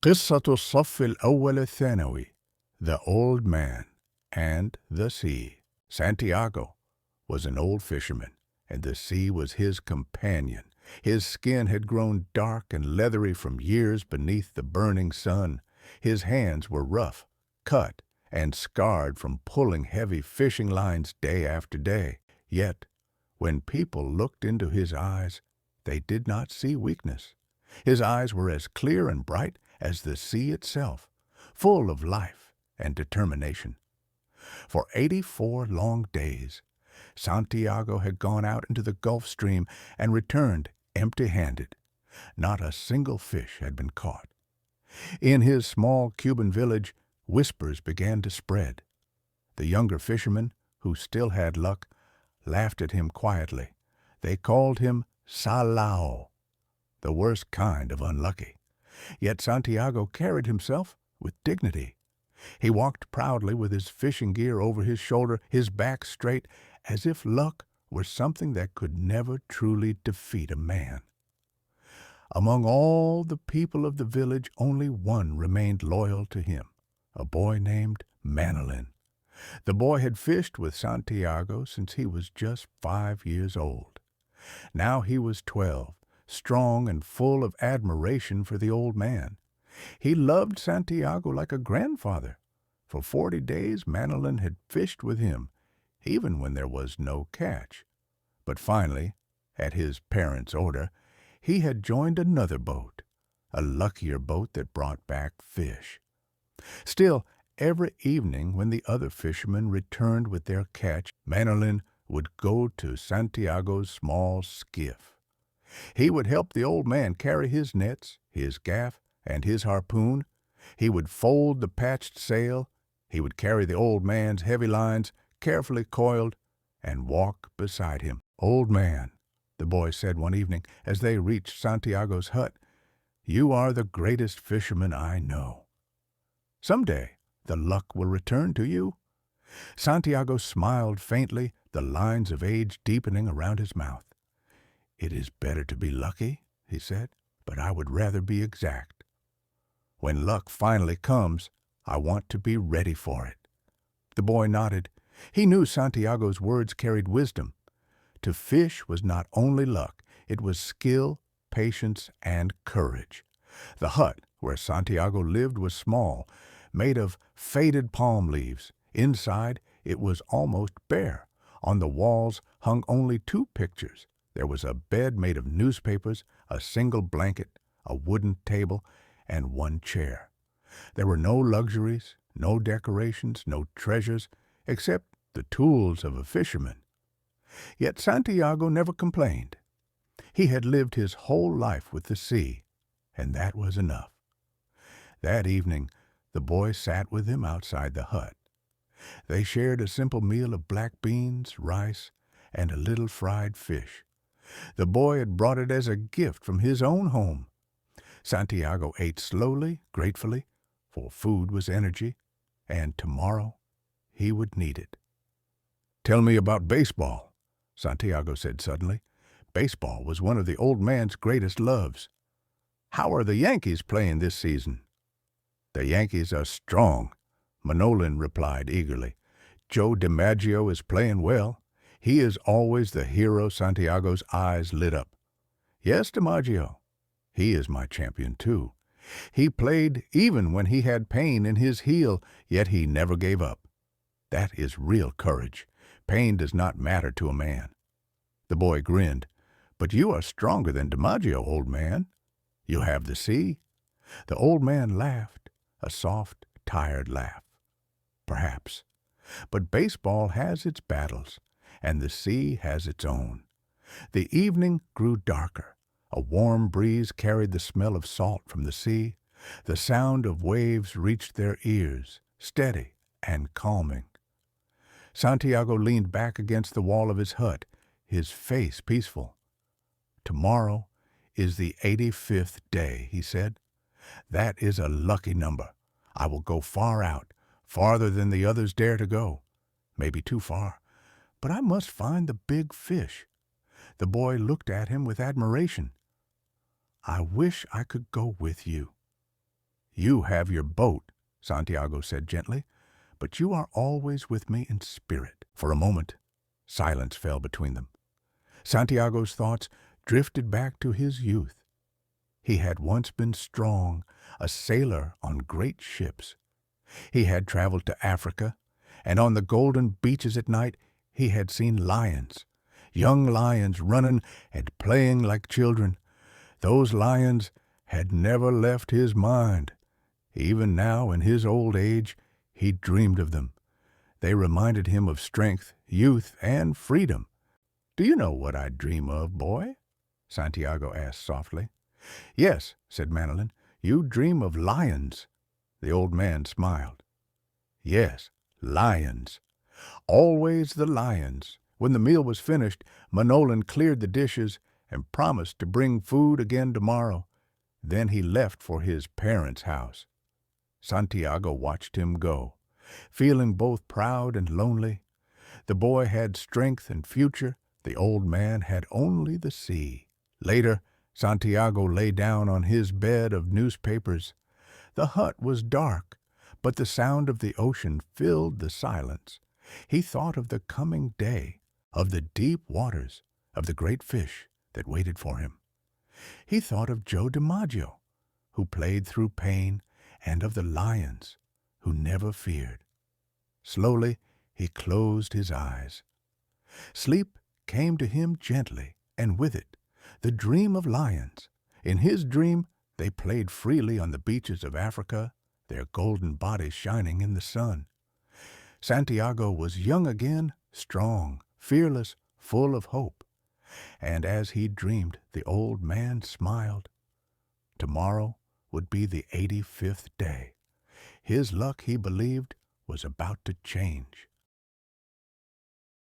قصة الصف الأول الثانوي. The Old Man and the Sea. Santiago was an old fisherman, and the sea was his companion. His skin had grown dark and leathery from years beneath the burning sun. His hands were rough, cut, and scarred from pulling heavy fishing lines day after day. Yet, when people looked into his eyes, they did not see weakness. His eyes were as clear and bright as the sea itself, full of life and determination. For 84 long days, Santiago had gone out into the Gulf Stream and returned empty-handed. Not a single fish had been caught. In his small Cuban village, whispers began to spread. The younger fishermen, who still had luck, laughed at him quietly. They called him Salao, the worst kind of unlucky. Yet Santiago carried himself with dignity. He walked proudly with his fishing gear over his shoulder, his back straight, as if luck were something that could never truly defeat a man. Among all the people of the village, only one remained loyal to him, a boy named Manoline. The boy had fished with Santiago since he was just 5 years old. Now he was 12, strong and full of admiration for the old man. He loved Santiago like a grandfather. For 40 days Manoline had fished with him, even when there was no catch. But finally, at his parents' order, he had joined another boat, a luckier boat that brought back fish. Still, every evening when the other fishermen returned with their catch, Manoline would go to Santiago's small skiff. He would help the old man carry his nets, his gaff, and his harpoon. He would fold the patched sail. He would carry the old man's heavy lines, carefully coiled, and walk beside him. "Old man," the boy said one evening as they reached Santiago's hut, "you are the greatest fisherman I know. Someday the luck will return to you." Santiago smiled faintly, the lines of age deepening around his mouth. "It is better to be lucky," he said, "but I would rather be exact. When luck finally comes, I want to be ready for it." The boy nodded. He knew Santiago's words carried wisdom. To fish was not only luck, it was skill, patience, and courage. The hut where Santiago lived was small, made of faded palm leaves. Inside, it was almost bare. On the walls hung only 2 pictures. There was a bed made of newspapers, a single blanket, a wooden table, and 1 chair. There were no luxuries, no decorations, no treasures, except the tools of a fisherman. Yet Santiago never complained. He had lived his whole life with the sea, and that was enough. That evening, the boy sat with him outside the hut. They shared a simple meal of black beans, rice, and a little fried fish. The boy had brought it as a gift from his own home. Santiago ate slowly, gratefully, for food was energy, and tomorrow he would need it. "Tell me about baseball," Santiago said suddenly. Baseball was one of the old man's greatest loves. "How are the Yankees playing this season?" "The Yankees are strong," Manoline replied eagerly. "Joe DiMaggio is playing well. He is always the hero." Santiago's eyes lit up. "Yes, DiMaggio. He is my champion, too. He played even when he had pain in his heel, yet he never gave up. That is real courage. Pain does not matter to a man." The boy grinned. "But you are stronger than DiMaggio, old man. You have the sea." The old man laughed, a soft, tired laugh. "Perhaps. But baseball has its battles, and the sea has its own." The evening grew darker. A warm breeze carried the smell of salt from the sea. The sound of waves reached their ears, steady and calming. Santiago leaned back against the wall of his hut, his face peaceful. "Tomorrow is the 85th day," he said. "That is a lucky number. I will go far out, farther than the others dare to go. Maybe too far. But I must find the big fish." The boy looked at him with admiration. "I wish I could go with you." You have your boat, Santiago said gently, but you are always with me in spirit. For a moment, silence fell between them. Santiago's thoughts drifted back to his youth. He had once been strong, a sailor on great ships. He had traveled to Africa, and on the golden beaches at night he had seen lions, young lions running and playing like children. Those lions had never left his mind. Even now, in his old age, he dreamed of them. They reminded him of strength, youth, and freedom. "Do you know what I dream of, boy?" Santiago asked softly. "Yes," said Manoline, "you dream of lions." The old man smiled. "Yes, lions. Always the lions." When the meal was finished, Manoline cleared the dishes and promised to bring food again tomorrow. Then he left for his parents' house. Santiago watched him go, feeling both proud and lonely. The boy had strength and future. The old man had only the sea. Later, Santiago lay down on his bed of newspapers. The hut was dark, but the sound of the ocean filled the silence. He thought of the coming day, of the deep waters, of the great fish that waited for him. He thought of Joe DiMaggio, who played through pain, and of the lions, who never feared. Slowly, he closed his eyes. Sleep came to him gently, and with it, the dream of lions. In his dream, they played freely on the beaches of Africa, their golden bodies shining in the sun. Santiago was young again, strong, fearless, full of hope. And as he dreamed, the old man smiled. Tomorrow would be the 85th day. His luck, he believed, was about to change.